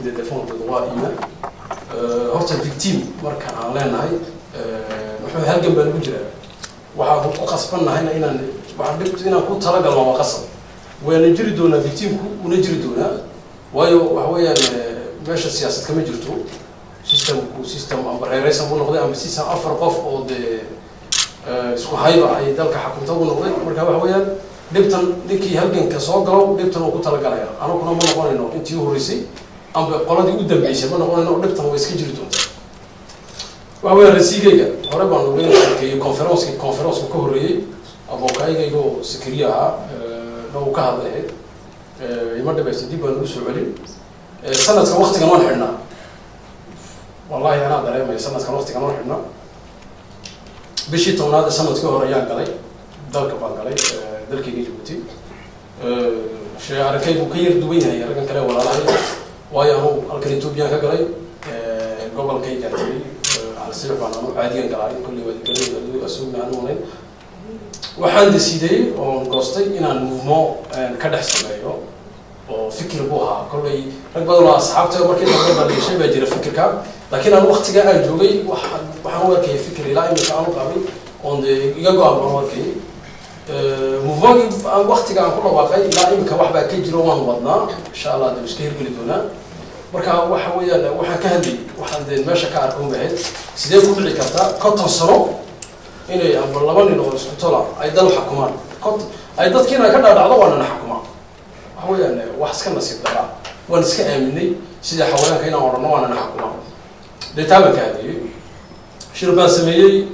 de défendre le droit humain horta victime marka aan leenahay wuxuu halgan baan ugu jiraa waxaan ku qasbanahay inaan waxaan dhibto inaan ku talagalno waa qasab weena jiri doonaa victime-ku una jiri doonaa waayo waxa weeyaan meesha siyaasad kama jirto system ama reeraysan buu noqday ama system afar qof oo de isku hayba ay dalka xakunta u noqday marka waxa weeyaan dhibtan ninkii halganka soo galo dhibtan uu ku talagalaya anaguna ma noqonayno intii horeysay amba qoladii u dambeysay ma noqonayno dhibtan way iska jiri doontaa waxa weeyaan rasiigayga hore baan ugu sheekeeyay conference ka horeeyay abokaygaygo secretary oo ka hadlay ima dhabaysta dib baan u soo celin sanadka waqtigan waan xidhnaa wallahi ana dareemay sanadka waqtigan waan xidhnaa bishii toonaad sanadkii hore ayaan galay dalka baan galay dalkayga Djibouti shay arkaygu ka yar duwan yahay aragan kale walaalahay waayo anu halkan Ethiopia ka galay gobolkayga tagay alsiir baan anu caadiyan galay kulli wada suugnaan uunay waxaan deciday oo goostay inaan movement ka dhex sameeyo oo fikir buu ahaa kollay rag badan oo asxaabta markii dambe baa baa jira fikirka laakiin aan waqtiga aan joogay waxaan u arkay fikir ilaa imika aan qabay oo iga go'an baan u arkay movement aan waqtiga aan ku dhawaaqay ilaa imika wax baa ka jiro waan wadnaa insha Allah dib iska hirgeli doonaa marka waxa weeyaan waxaan ka hadlay waxaan meesha ka arko bahayd sidee ku dhici kartaa konton sano inay amba laba nin oo isku tola ay dal xukumaan ay dadkiina ka dhaadhacdo waana xukumaan waxa weeyaan wax iska nasiib dara waan iska aaminay sida xawaanka inaan orano waana xukumaan deetaaba ka hadiyay shirban sameeyay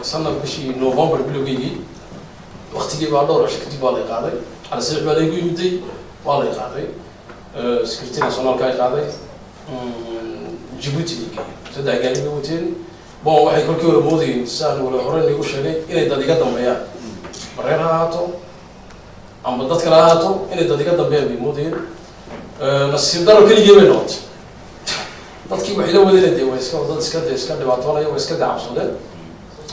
sanad bishii November bilowgii waqtigii baa dhowr cashar kadib waa la qaaday على سبيل المثال يقول يمدي والله يقاضي سكرتير ناسيونال كاي قاضي جيبوتي سدا قال لي وتين بون waxay kolkii hore moodeen saan wala horeen igu sheegay inay dad iga dambeeyaan bareeraha haato ama dad kale haato inay dad iga dambeeyaan bay moodeen nasiib daro kaliya bay noqotay dadkii waxay la wadeen way iska dhibaatoonaya way iska dacabsadeen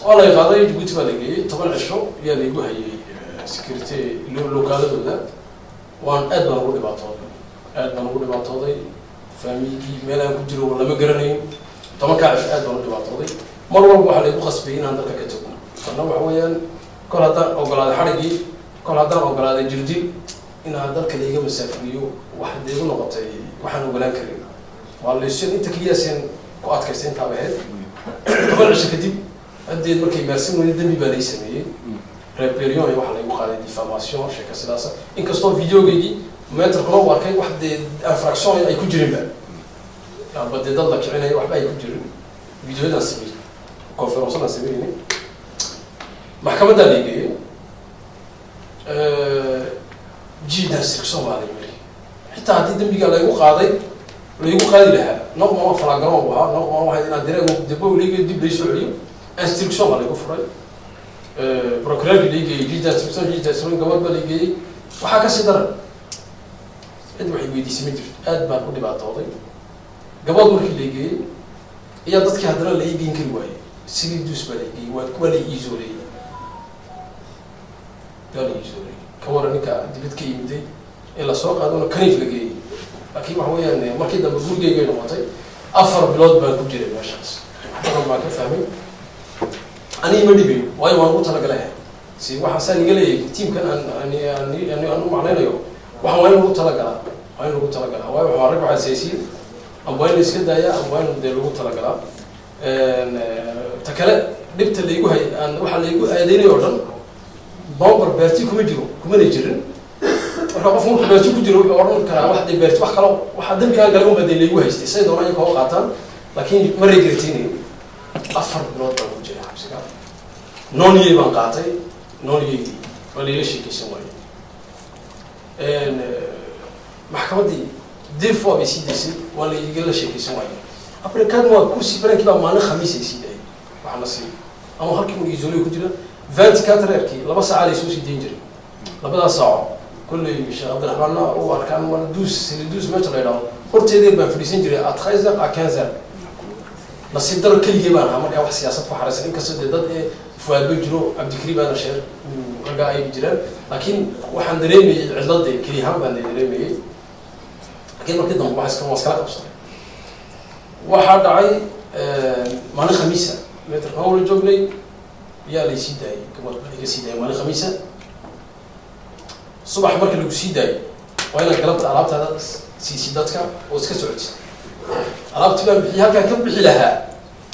oo la qaaday Djibouti baa la geeyay 10 cisho yaa la igu hayay security locaaladooda waan aad baan ugu dhibaatooday family meelaan ku jiro lama garanayn 10 cisho aad baan u dhibaatooday mar walba waxa la igu qasbay inaan dalka ka tago kana waxa weeyaan kol haddaan ogolaaday xarigii kol haddaan ogolaaday jirdil inaan dalka la iga masaafriyo wax deebu noqotay waxaan ogolaan karin waa la isoo inta kiyaasan ku adkaystay inta baheed 10 cisho kadib haddii markay gaarsin weyn dambi baa la sameeyay rébellion iyo waxa la igu qaaday diffamation sheeka sidaas in kasto videogeedii meter kale waa kay wax de infraction ay ku jireen baa badde dad la kicinay waxba ay ku jireen videoda sameeyay conference la sameeyay maxkamadda la geeyay jida instruction baa la yiri xitaa haddii dambiga la igu qaaday lahaa noqon falaagaro waa noqon waxa inaa direego dib u leeyahay dib lay soo celiyo instruction baa la igu furay procureur ligue jida instruction gabadh baa ligue waxa ka sii daran cid waxay weydiisay mid aad baan ku dhibaatooday gabadh markii ligue iyo dadkii hadana la iibin kari waayay sidii dus baa ligue waa kuwa la iisoolay kawaranka dibadka yimid in la soo qaado kaniif la geeyay laakiin waxa weeyaan markii dambe gurigeyga noqotay 4 bilood baan ku jiray meeshaas waxaan baa ka fahmay ani ma dhibin way waan u talagalay si waxa san iga leeyahay teamkan aan u macnaynayo waxa waan ugu talagalaa way waxa rag waxa saysiin ama way iska daaya ama way lagu talagalaa ta kale dhibta la igu hay waxa la igu aadeynay oo dhan bomber beerti kuma jiro kuma jirin marka qof uu beerti ku jiro wuxuu oran karaa wax de beerti wax kale waxa dambiga galay uma baday la igu haystay say doonay ka qaataan laakiin ma regretini 4 bilood baan ku jiray xabsiga nooniyay baan qaatay nooniyay wali la sheekaysan waayay maxkamadii defo ay sidii wali iga la sheekaysan waayay après kad waa kursi baranki baa maalin khamiis ay sidii waxa la sii ama halkii uu isolay ku jira 24 heerkii 2 saac ay soo sideen jiray 2 saac kulli Sheikh Abdulrahman oo arkaan wala dus meter leeyahay horteedii baan fadhiisan jiray at 13 à 15 nasiib daro kaliya baan ahaa markaa wax siyaasad ku xaraysan in kasta dad ee fuaado jiro Abdikari baan sheer raga ay jiraan laakiin waxaan dareemay cidladii kaliya baan dareemay لكن ما كده مباحث كم واسكال قبصة واحد عي ماني خميسة متر كم ولا جوجلي يا لي سيداي كم لي سيداي ماني خميسة صباح مركل لو سيداي وأنا قلبت عربت هذا سيداتك وسكسرت عربت بقى بحيها كم بحلها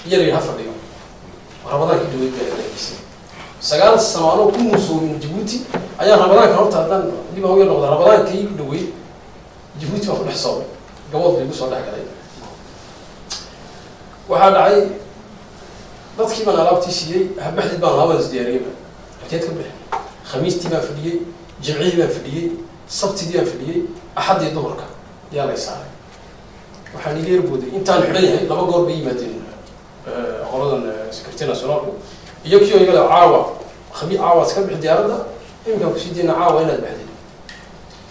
يلي هفر اليوم رمضان كده ويجي سجال السماوات كل مسؤول من جيبوتي أيام رمضان كهربت هذا اللي ما هو يلا رمضان كي دوي جيبوتي ما كل حسابي قبض بيجوز ولا حاجة واحد عاي ضد كي من عربتي شيء هبحث بان هواز دياريبا حكيت كبر خميس تيما في اليوم جمعي ما في اليوم السبت ديما في اليوم أحد يدورك يلا يسار وحني غير بودي أنت الحرية لما قول بيمدين غرضاً سكرتير ناسيونال يوكيو يقول عاوة خميس عاوة سكبح ديارنا يمكن كسيدنا عاوة هنا البحدين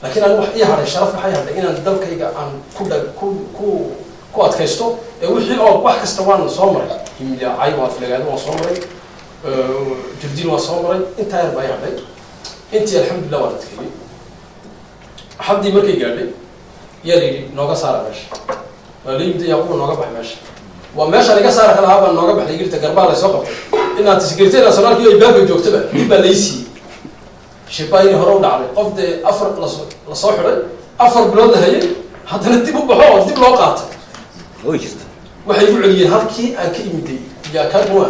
لكن أنا وحيها على الشرف حيها لأن الدولة يجا عن كل أتكيستو وحي أو واحد كستوان صامري يملي عاوة في الجاد وصامري جلدين وصامري أنت يا رباي عليك أنت الحمد لله ولا تكلي حد يمرك قال لي يلي نوقا صار باش اللي يبدأ يقول نوقا بحماش وماشي أنا قصار كلا هذا النوع قبل يجري تجربة لسوق إن أنت سكرتير ناسيونال كي يبقى بيجوكتبه يبقى ليسي شباين هرود على قفد أفر لصاحره أفر بلاد هاي حتى نتبه بحوار نتبه لوقات وحيقول لي هالكي أكيد مدي يا كانوا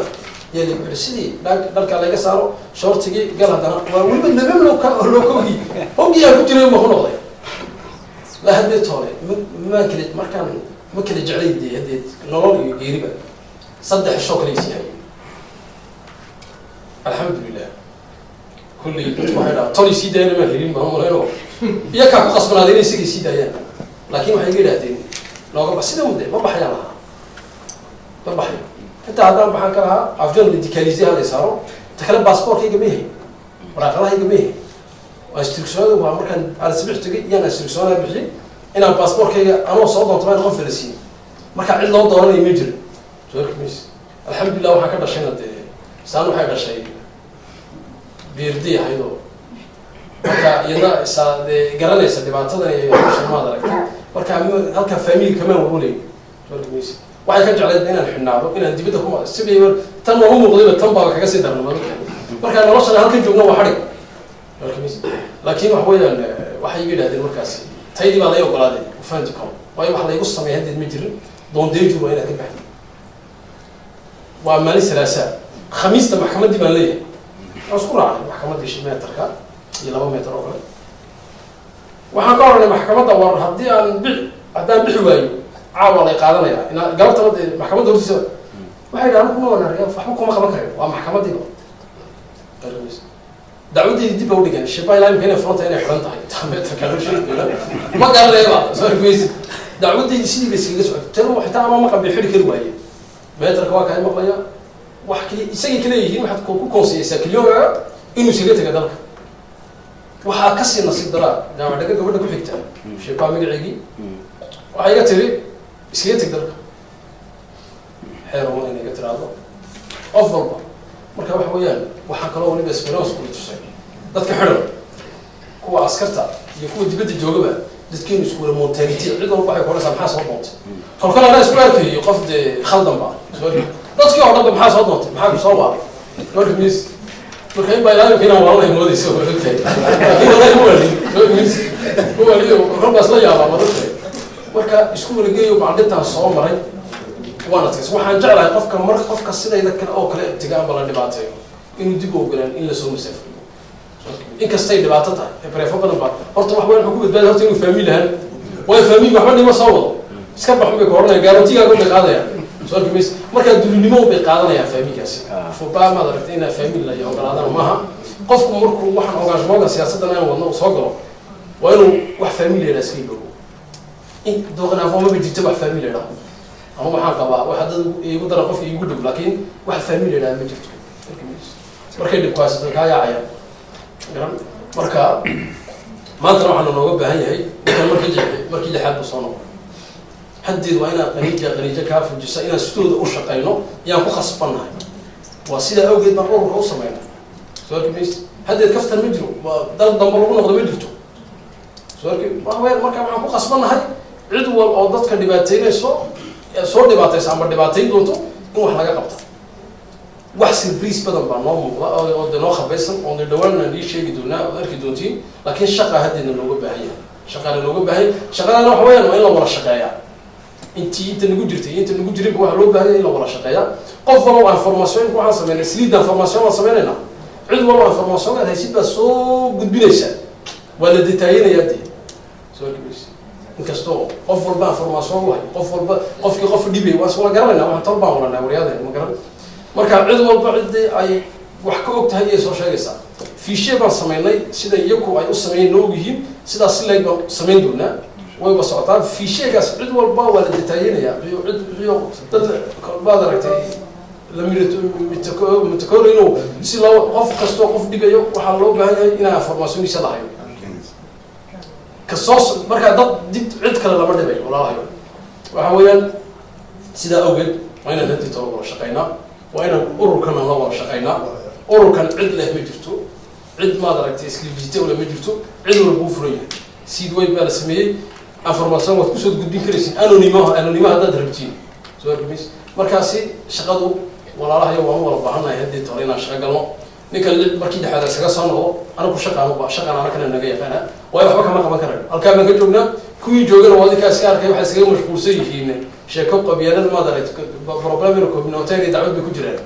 يلي برسلي ذلك على قصاره شرط تجي قال هذا ويبقى نبيم لو كوي هم يا كتير يوم خلوه لا هديت هوري ما كنت مركان ممكن يجعلي دي هديت نوري قريبة صدق الشوك ليس يعني الحمد لله كل واحد طولي سيدا هنا ما هيرين بهم هنا يكاد قصبنا هذين يسقي سيدا هنا لكن ما هيجي هذين لو قبل سيدا مدة ما بحيا لها ما بحيا أنت هذا بحال كلها أفضل من ديكاليزي هذا صاروا تكلم باسبور كي جميه وراقلا هي جميه واسترسال وعمرك على سبيل تجي يعني استرسال بيجي إن الباسبور كي أنا وصلت وطبعا غفل السين ما كان عندنا ضروري يمجر شوف ميس الحمد لله وحكى بشينا ده سانو حاجة شيء بيردي هيدو مركا ينا ساد جرالي ساد بعتنا يمشي ما درك مركا هلك فاميلي كمان وقولي شوف ميس واحد كان جعل لنا الحنابو إن دي بدكم سبي تنو هم مغلبة تنبا كذا سيد درنا مركا أنا وصلنا هلك جبنا وحرق شوف ميس لكن وحوي واحد يجي هذا المركز تايدي ما لا يقول هذا وفانتكم واي واحد يقص ما يهدد مجرم دون ديجو وين هذا بعد وعمالي ثلاثة خميس المحكمة دي مالية أذكر على المحكمة دي شيء ما يتركها يلا ما يتركها وحكوا على المحكمة دور هدي عن بيع عدان بحواي عاول يقارن يا إن قالت المحكمة دور تسوي واحد عمكم ولا رجال فحكم ما خبرك ومحكمة دي دعودي دي بقول لك الشباب لا يمكن فرنت هنا حرنت هاي تعمل تكلم شيء ما قال لي ما صار كويس دعودي يصير بس ترى حتى ما قبل يحرك الرواية ما يترك واقع المقلية وحكي يسوي كله يجي ما حد كونسي يسكت اليوم إنه سيرته كذلك وحكسي النصيب درا جامعة دقيقة قبل كل حكتة الشباب مقعدي وعيا تري سيرته كذلك حيرون إني قلت هذا أفضل بقى marka wax weeyaan waxa kale oo waliba experience ku tusay dadka xiran kuwa askarta iyo kuwa dibadda joogaba dadkeen isku wada montality cid walba waxay ku raasay maxaa soo doontay kolkana ana isku arkay qof de khaldan ba dadkii oo dhan maxaa soo doontay maxaa ku soo waaray marka miis marka in bayaan keenan wallahi moodayso dadkay wallahi huwa rabas la yaaba dadkay marka isku wada geeyo bacdinta soo maray وانا تكس waxaan jeclahay qofka mar qofka sidayda kale oo kale tigaan bala dhibaateeyo inuu dib u ogolaan in la soo masaafo in kastay dhibaato tahay bareefo badan ba horta wax weyn ku badbaad horta inuu family lahan way family waxba dhima soo wado iska baxu bay koornay garantiga ku qaadaya soo kimis marka dulinimo bay qaadanaya family-gaasi fubaa ma daragtay in family la yaqaadana maaha qofku markuu waxaan ogaashmooga siyaasadda aan wadno soo galo waa inuu wax family la iska yimaado in doqna fooma bi jirta wax family la أنا ما حقبا واحد يقدر يقف يقول لكن واحد فاميلي لا ما جبته مركب كويس كايا عيا مركب ما تروح على نوبة هي كان مركب لحد بصانه حدد وين قنيجة كاف الجسائنا ستود وشقينه يعني خص بناي وسيلة أوجد ما أروح أوصل معنا سؤال كميس حدد كفت المجرو ضرب دمرون غضب مجرته سؤال كم ما هو مركب معه خص بناي cid wal oo dadka dhibaataynayso soo dhibaataysa ama dhibaatayn doonto in wax laga qabta wax surprise badan baa noo muuqda oo noo khabaysan oo dhawaanna ii sheegi doonaa oo arki doontiin laakiin shaqa haddeena looga baahan yahay shaqada looga baahan shaqadana waxa weeyaan waa in la wada shaqeeyaa inta nagu jirtay inta nagu jirin waxa loo baahan yahay in la wada shaqeeyaa qof walba information waxaan sameynay sliida information waan sameynayna cid walba information aad haysid baa soo gudbinaysa waa la detaayinaya soo gudbis inkastoo qof walba information wahay qof walba qofkii qof dhibay waa soo garanayna waxaan talbaan wala wariyada ma garan marka cid walba cid ay wax ka og tahay ay soo sheegaysaa fiishe baan sameynay sida iyagu ay u sameeyeen oo yihiin sidaas si leeg baan sameyn doonaa way ba socotaa fiishegaas cid walba waa la detaayinaya iyo dad baad aragtay la mitakoorino si loo qof kasto qof dhigayo waxa loo baahan yahay inaa information isa lahayo kasoos marka dad dib cid kale lama dhibay walaahayo waxa weeyaan sida awgeed waa inaan intii toban wada shaqeynaa waa inaan ururkan la wada shaqeynaa ururkan cid leh ma jirto cid maad aragtay iskilifisite wala ma jirto cid walba uu furan yahay seed way baa la sameeyey information waad kusoo gudbin karaysin anonimo haddaad rabtiin soo arkimis markaasi shaqadu walaalahayo waan wala baahanahay haddii tole inaan shaqo galno ninka markii dhaxaad isaga soo noqdo anigu shaqaan anakana naga yaqaana waayo waxba kama qaban karayo halkaa baan ka joognaa kuwii joogana waa adinkaa iska arkay waxay iskaga mashquulsan yihiin sheeko qabyaalada maad aragtay problemina communautaire iyo dacwad bay ku jiraan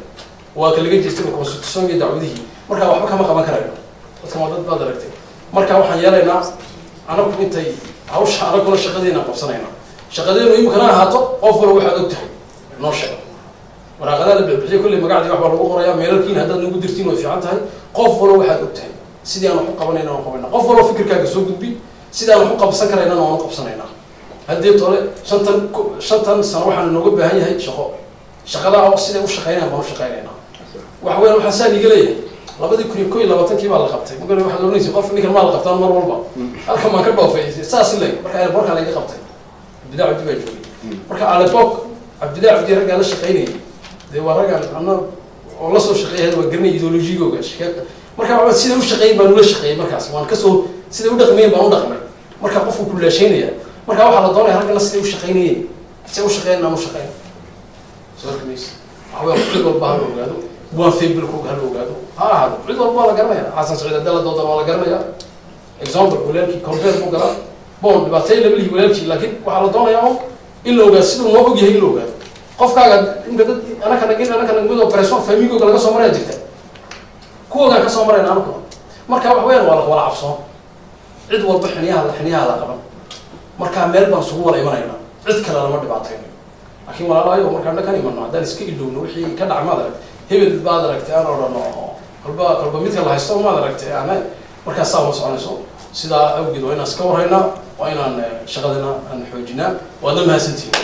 waa ka laga jeestay constitution iyo dacwadihii marka waxba kama qaban karayo dadka waa dad baad aragtay marka waxaan yeelaynaa anagu intay hawsha anaguna shaqadeena qabsanayna shaqadeenu imkana ahaato qof walba waxaad og tahay noo sheeg waraaqadaha la bixiyo kulli magacdii wax baa lagu qorayaa meelalkiin haddaad nagu dirtiin way fiican tahay qof walba waxaad og tahay sidii aan wax u qabanayna waan qabanayna qof walba fikirkaaga soo gudbi sidii aan wax u qabsan karaynana waan u qabsanaynaa haddii tole shantan sano waxaan nooga baahan yahay shaqadaa oo siday u shaqeynayaan baan u shaqeynaynaa waxa weeyaan waxaan saa niga leeyahay 2021 baa la qabtay marka waxaad oranaysaa qof ninkan ma la qabtaan mar walba halka ma ka dhoofay saas ilaa marka ay borka laga qabtay bidaa cabdi baa joogay marka alebok abdillaah cabdi raga la shaqeynay de waa raga anna oo la soo shaqeeyay waa garanay ideologigooga shaqeeyay marka waa sida u shaqeeyay baan la shaqeeyay markaas waan ka soo sida u dhaqmeeyay baan u dhaqmay marka qofku ku leesheynaya marka waxa la doonayaa ragna sida u shaqeynayeen sida u shaqeynaa ma shaqeyn soo kamis waxa cid walba ha ogaado waan feebil ku hal ogaado cid walba la garanaya xasan saciid dala doodan waa la garanaya example walaalkii compare ku gala boon dhibaatay levelki walaalkii laakiin waxa la doonayaa in la ogaado sidoo loo ogyahay in la ogaado qofkaaga inta dad anaka mid operation famigooga laga soo maray jirta kuwoodan ka soo marayna anagu marka wax weyn waa la wala cabso cid walba xiniyaha la qaban marka meel baan sugu wala imanayna cid kale lama dhibaatayno laakiin walaalahayo marka dhakan imanno haddaan iska ilowno wixii ka dhacmada hebel baad aragtay aan odhano qalba midka la haysto maad aragtay ana markaa saa ma soconayso sidaa awgeed waa inaan iska warhaynaa waa inaan shaqadana aan xoojinaa waadna mahadsantihiin